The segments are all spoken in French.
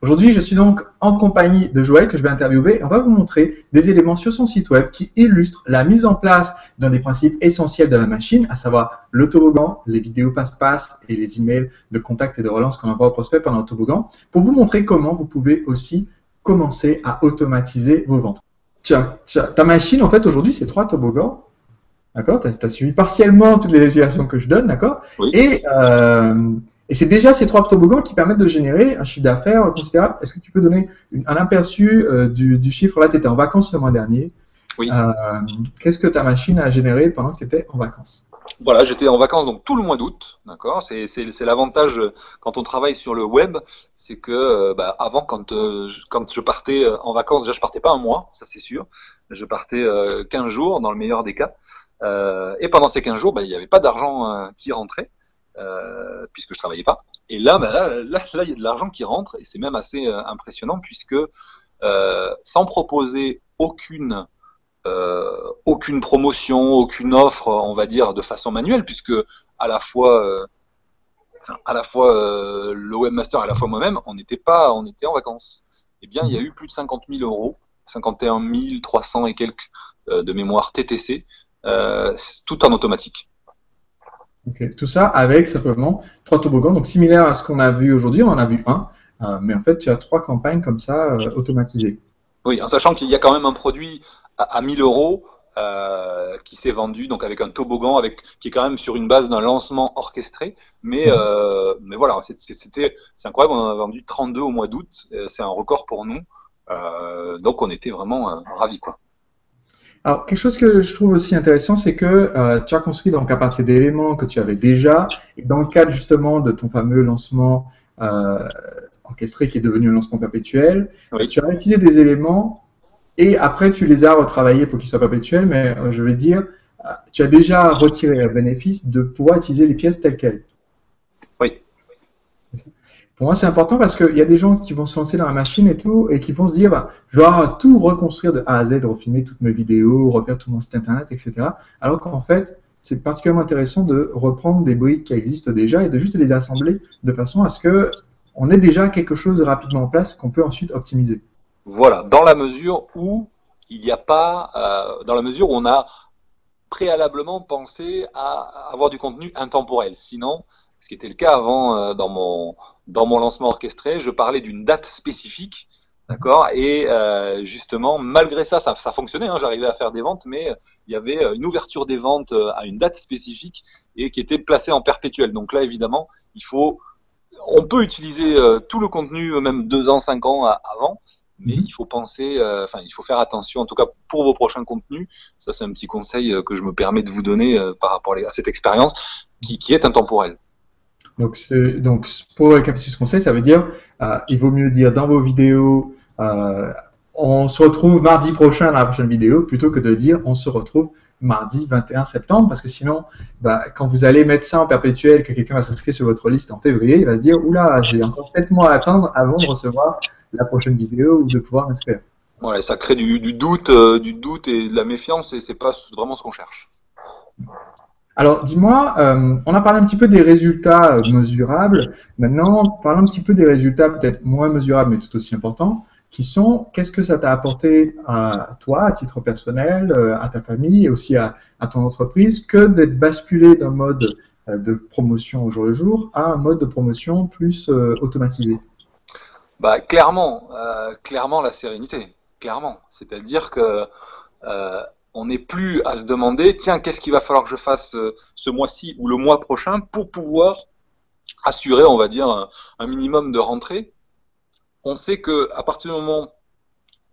Aujourd'hui, je suis donc en compagnie de Joël que je vais interviewer. On va vous montrer des éléments sur son site web qui illustrent la mise en place d'un des principes essentiels de la machine, à savoir le toboggan, les vidéos passe-passe et les emails de contact et de relance qu'on envoie aux prospects pendant le toboggan, pour vous montrer comment vous pouvez aussi commencer à automatiser vos ventes. Tiens, ta machine, en fait, aujourd'hui, c'est 3 toboggans. D'accord? Tu as suivi partiellement toutes les explications que je donne, d'accord? Oui. Et c'est déjà ces 3 toboggans qui permettent de générer un chiffre d'affaires considérable. Est-ce que tu peux donner un aperçu du chiffre? Là, tu étais en vacances le mois dernier. Oui. Qu'est-ce que ta machine a généré pendant que tu étais en vacances? Voilà, j'étais en vacances donc tout le mois d'août, d'accord. C'est l'avantage quand on travaille sur le web, c'est que avant quand je partais en vacances, déjà je partais pas un mois, ça c'est sûr. Je partais 15 jours dans le meilleur des cas. Et pendant ces 15 jours, il n'y avait pas d'argent qui rentrait puisque je travaillais pas. Et là, il y a de l'argent qui rentre et c'est même assez impressionnant puisque sans proposer aucune promotion, aucune offre, on va dire, de façon manuelle, puisque à la fois le webmaster et à la fois moi-même, on était en vacances. Eh bien, il y a eu plus de 50 000 euros, 51 300 et quelques de mémoire TTC, tout en automatique. Okay. Tout ça avec simplement 3 toboggans, donc similaire à ce qu'on a vu aujourd'hui. On en a vu un, mais en fait, tu as 3 campagnes comme ça automatisées. Oui, en sachant qu'il y a quand même un produit à 1000 euros qui s'est vendu donc avec un toboggan qui est quand même sur une base d'un lancement orchestré, mais voilà, c'est incroyable, on en a vendu 32 au mois d'août, c'est un record pour nous, donc on était vraiment ravis, quoi. Alors, quelque chose que je trouve aussi intéressant, c'est que tu as construit donc à partir d'éléments que tu avais déjà, et dans le cadre justement de ton fameux lancement orchestré qui est devenu un lancement perpétuel, Oui. tu as utilisé des éléments et après tu les as retravaillés pour qu'ils soient perpétuels, mais je vais dire, tu as déjà retiré le bénéfice de pouvoir utiliser les pièces telles quelles. Oui. Pour moi, c'est important parce qu'il y a des gens qui vont se lancer dans la machine et tout, et qui vont se dire, je vais tout reconstruire de A à Z, refilmer toutes mes vidéos, refaire tout mon site internet, etc. Alors qu'en fait, c'est particulièrement intéressant de reprendre des briques qui existent déjà et de juste les assembler de façon à ce que on ait déjà quelque chose rapidement en place qu'on peut ensuite optimiser. Voilà, dans la mesure où il n'y a pas, dans la mesure où on a préalablement pensé à avoir du contenu intemporel. Sinon, ce qui était le cas avant dans mon lancement orchestré, je parlais d'une date spécifique, d'accord. Et justement, malgré ça fonctionnait. Hein, j'arrivais à faire des ventes, mais il y avait une ouverture des ventes à une date spécifique et qui était placée en perpétuel. Donc là, évidemment, on peut utiliser tout le contenu, même 2 ans, 5 ans avant. Mais il faut penser, il faut faire attention, en tout cas pour vos prochains contenus. Ça, c'est un petit conseil que je me permets de vous donner par rapport à cette expérience qui est intemporelle. Donc, pour récapituler ce conseil, ça veut dire, il vaut mieux dire dans vos vidéos, on se retrouve mardi prochain dans la prochaine vidéo, plutôt que de dire on se retrouve mardi 21 septembre, parce que sinon, quand vous allez mettre ça en perpétuel, que quelqu'un va s'inscrire sur votre liste en février, il va se dire, oula, j'ai encore 7 mois à attendre avant de recevoir la prochaine vidéo ou de pouvoir m'inscrire. Voilà, ça crée du doute et de la méfiance, et c'est pas vraiment ce qu'on cherche. Alors, dis-moi, on a parlé un petit peu des résultats mesurables. Maintenant, parlons un petit peu des résultats peut-être moins mesurables, mais tout aussi importants, qui sont qu'est-ce que ça t'a apporté à toi, à titre personnel, à ta famille et aussi à ton entreprise, que d'être basculé d'un mode de promotion au jour le jour à un mode de promotion plus automatisé. Clairement la sérénité, clairement. C'est-à-dire que on n'est plus à se demander, tiens, qu'est-ce qu'il va falloir que je fasse ce mois-ci ou le mois prochain pour pouvoir assurer, on va dire, un minimum de rentrée. On sait que à partir du moment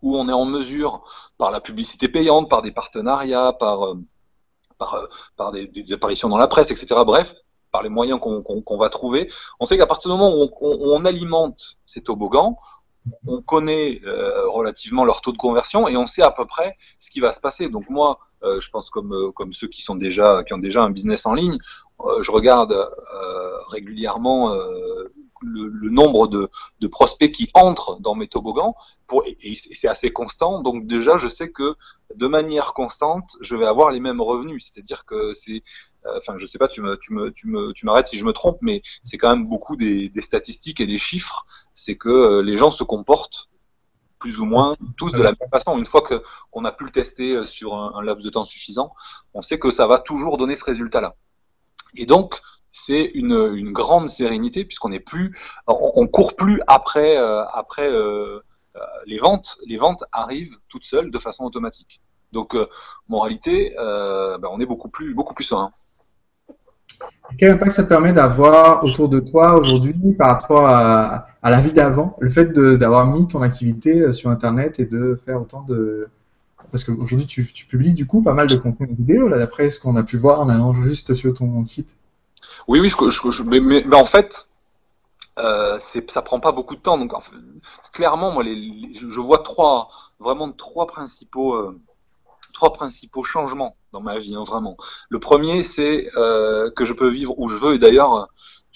où on est en mesure, par la publicité payante, par des partenariats, par des apparitions dans la presse, etc., bref, par les moyens qu'on va trouver, on sait qu'à partir du moment où on alimente ces toboggans, on connaît relativement leur taux de conversion et on sait à peu près ce qui va se passer. Donc moi, je pense comme ceux qui ont déjà un business en ligne, je regarde régulièrement le nombre de prospects qui entrent dans mes toboggans, et c'est assez constant, donc déjà je sais que de manière constante, je vais avoir les mêmes revenus, c'est-à-dire que c'est, enfin je sais pas, tu m'arrêtes si je me trompe, mais c'est quand même beaucoup des statistiques et des chiffres, c'est que les gens se comportent plus ou moins tous de la même façon. Une fois qu'on a pu le tester sur un laps de temps suffisant, on sait que ça va toujours donner ce résultat-là. Et donc, c'est une grande sérénité puisqu'on n'est plus, on court plus après les ventes. Les ventes arrivent toutes seules de façon automatique. Donc, moralité, on est beaucoup plus serein. Quel impact ça te permet d'avoir autour de toi aujourd'hui par rapport à la vie d'avant, le fait d'avoir mis ton activité sur Internet et de faire autant de... Parce qu'aujourd'hui, tu publies du coup pas mal de contenu vidéo, là, d'après ce qu'on a pu voir en allant juste sur ton site. Oui, mais en fait, ça prend pas beaucoup de temps. Donc, clairement, moi, je vois vraiment trois principaux changements dans ma vie, hein, vraiment. Le premier, c'est que je peux vivre où je veux. Et d'ailleurs,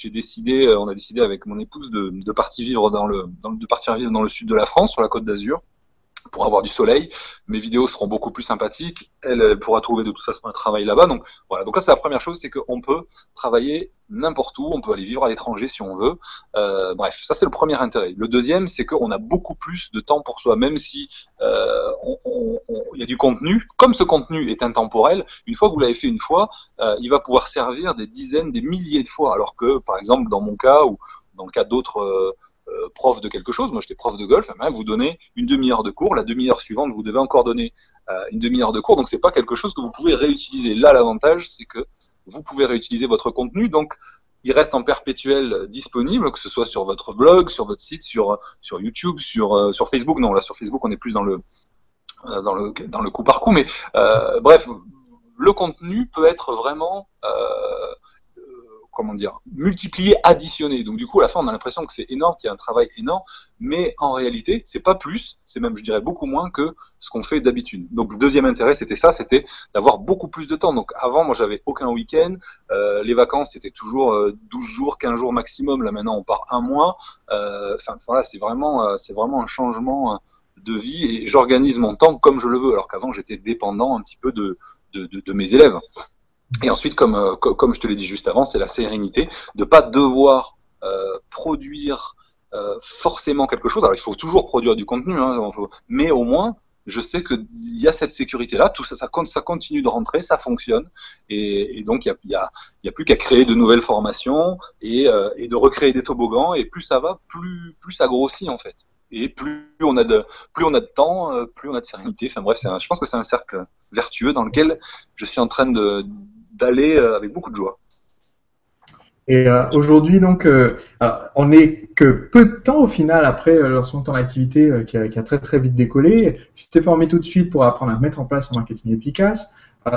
on a décidé avec mon épouse de partir vivre dans le sud de la France, sur la Côte d'Azur, pour avoir du soleil. Mes vidéos seront beaucoup plus sympathiques. Elle pourra trouver de toute façon un travail là-bas. Donc voilà. Donc là, c'est la première chose, c'est qu'on peut travailler n'importe où. On peut aller vivre à l'étranger si on veut. Bref, ça c'est le premier intérêt. Le deuxième, c'est qu'on a beaucoup plus de temps pour soi, même si il y a du contenu. Comme ce contenu est intemporel, une fois que vous l'avez fait une fois, il va pouvoir servir des dizaines, des milliers de fois. Alors que, par exemple, dans mon cas ou dans le cas d'autres prof de quelque chose, moi j'étais prof de golf, vous donnez une demi-heure de cours, la demi-heure suivante vous devez encore donner une demi-heure de cours, donc c'est pas quelque chose que vous pouvez réutiliser. Là l'avantage c'est que vous pouvez réutiliser votre contenu, donc il reste en perpétuel disponible, que ce soit sur votre blog, sur votre site, sur YouTube, sur Facebook. Non, là sur Facebook on est plus dans le coup par coup, mais bref, le contenu peut être vraiment comment dire, multiplié, additionné. Donc du coup, à la fin, on a l'impression que c'est énorme, qu'il y a un travail énorme, mais en réalité, c'est pas plus, c'est même, je dirais, beaucoup moins que ce qu'on fait d'habitude. Donc le deuxième intérêt, c'était d'avoir beaucoup plus de temps. Donc avant, moi, j'avais aucun week-end, les vacances, c'était toujours 12 jours, 15 jours maximum. Là maintenant, on part un mois. Voilà, c'est vraiment un changement de vie et j'organise mon temps comme je le veux, alors qu'avant, j'étais dépendant un petit peu de mes élèves. Et ensuite, comme je te l'ai dit juste avant, c'est la sérénité de pas devoir produire forcément quelque chose. Alors, il faut toujours produire du contenu, hein, mais au moins, je sais qu'il y a cette sécurité-là, tout ça, ça continue de rentrer, ça fonctionne, et donc il y a plus qu'à créer de nouvelles formations et de recréer des toboggans, et plus ça va, plus ça grossit en fait. Et plus on a de temps, plus on a de sérénité. Enfin bref, je pense que c'est un cercle vertueux dans lequel je suis en train d'aller avec beaucoup de joie. Et aujourd'hui, donc, on n'est que peu de temps au final après le lancement de ton activité qui a très très vite décollé. Tu t'es formé tout de suite pour apprendre à mettre en place un marketing efficace.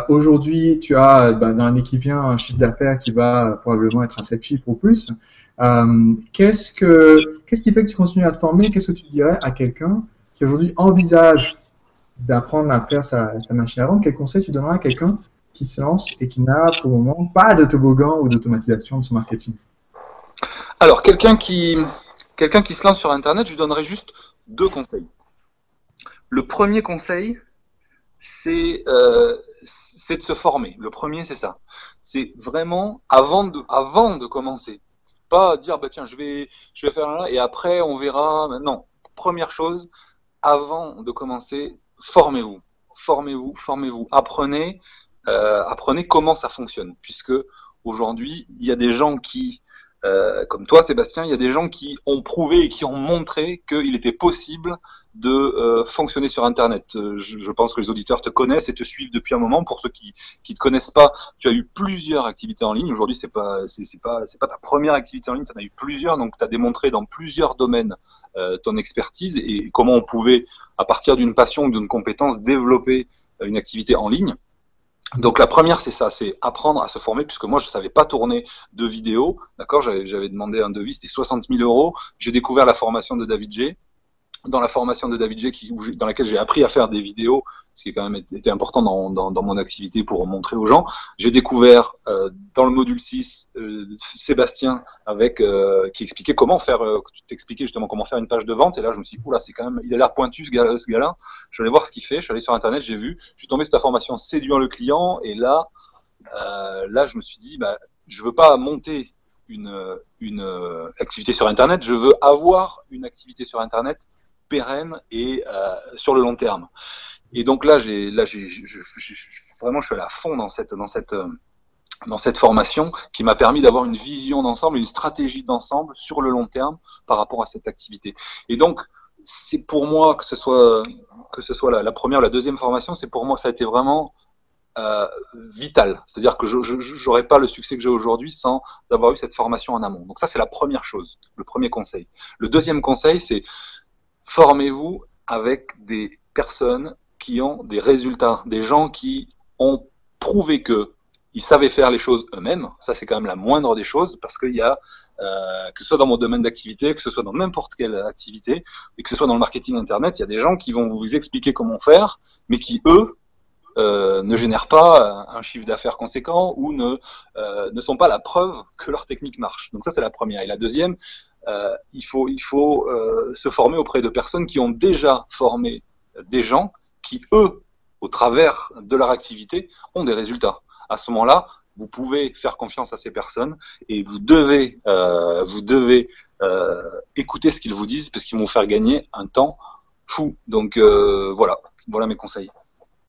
Aujourd'hui, tu as dans l'année qui vient un chiffre d'affaires qui va probablement être à 7 chiffres ou plus. Qu'est-ce qui fait que tu continues à te former? Qu'est-ce que tu dirais à quelqu'un qui aujourd'hui envisage d'apprendre à faire sa machine à vendre? Quel conseil tu donneras à quelqu'un qui se lance et qui n'a pour le moment pas de toboggan ou d'automatisation de son marketing? Alors, quelqu'un qui se lance sur Internet, je lui donnerais juste 2 conseils. Le premier conseil, c'est de se former. Le premier, c'est ça. C'est vraiment avant de commencer. Pas dire tiens, je vais faire là et après on verra. Non. Première chose, avant de commencer, formez-vous. Apprenez comment ça fonctionne, puisque aujourd'hui, il y a des gens qui, comme toi, Sébastien, il y a des gens qui ont prouvé et qui ont montré qu'il était possible de fonctionner sur Internet. Je pense que les auditeurs te connaissent et te suivent depuis un moment. Pour ceux qui te connaissent pas, tu as eu plusieurs activités en ligne. Aujourd'hui, c'est pas ta première activité en ligne, tu en as eu plusieurs, donc tu as démontré dans plusieurs domaines ton expertise et comment on pouvait, à partir d'une passion ou d'une compétence, développer une activité en ligne. Donc la première, c'est ça, c'est apprendre à se former, puisque moi je savais pas tourner de vidéos, d'accord, j'avais demandé un devis, c'était 60 000 €. J'ai découvert la formation de David G. dans la formation de David J, dans laquelle j'ai appris à faire des vidéos, ce qui est quand même été important dans mon activité pour montrer aux gens. J'ai découvert dans le module 6 Sébastien qui expliquait comment faire, tu t'expliquais justement comment faire une page de vente, et là je me suis dit, oula, c'est quand même, il a l'air pointu ce gars-là, je vais aller voir ce qu'il fait, je suis allé sur internet, j'ai vu, je suis tombé sur ta formation Séduire le client, et là je me suis dit, bah, je veux pas monter une activité sur internet, je veux avoir une activité sur internet pérenne et sur le long terme. Et donc là, vraiment, je suis allé à fond dans cette formation qui m'a permis d'avoir une vision d'ensemble, une stratégie d'ensemble sur le long terme par rapport à cette activité. Et donc, c'est pour moi, que ce soit la première ou la deuxième formation, c'est pour moi, ça a été vraiment vital. C'est-à-dire que je n'aurais pas le succès que j'ai aujourd'hui sans avoir eu cette formation en amont. Donc ça, c'est la première chose, le premier conseil. Le deuxième conseil, c'est formez-vous avec des personnes qui ont des résultats, des gens qui ont prouvé qu'ils savaient faire les choses eux-mêmes. Ça, c'est quand même la moindre des choses, parce qu'il y a, que ce soit dans mon domaine d'activité, que ce soit dans n'importe quelle activité, et que ce soit dans le marketing Internet, il y a des gens qui vont vous expliquer comment faire, mais qui, eux, ne génèrent pas un chiffre d'affaires conséquent ou ne sont pas la preuve que leur technique marche. Donc ça, c'est la première. Et la deuxième, il faut se former auprès de personnes qui ont déjà formé des gens qui, eux, au travers de leur activité, ont des résultats. À ce moment-là, vous pouvez faire confiance à ces personnes et vous devez écouter ce qu'ils vous disent, parce qu'ils vont vous faire gagner un temps fou. Donc voilà mes conseils.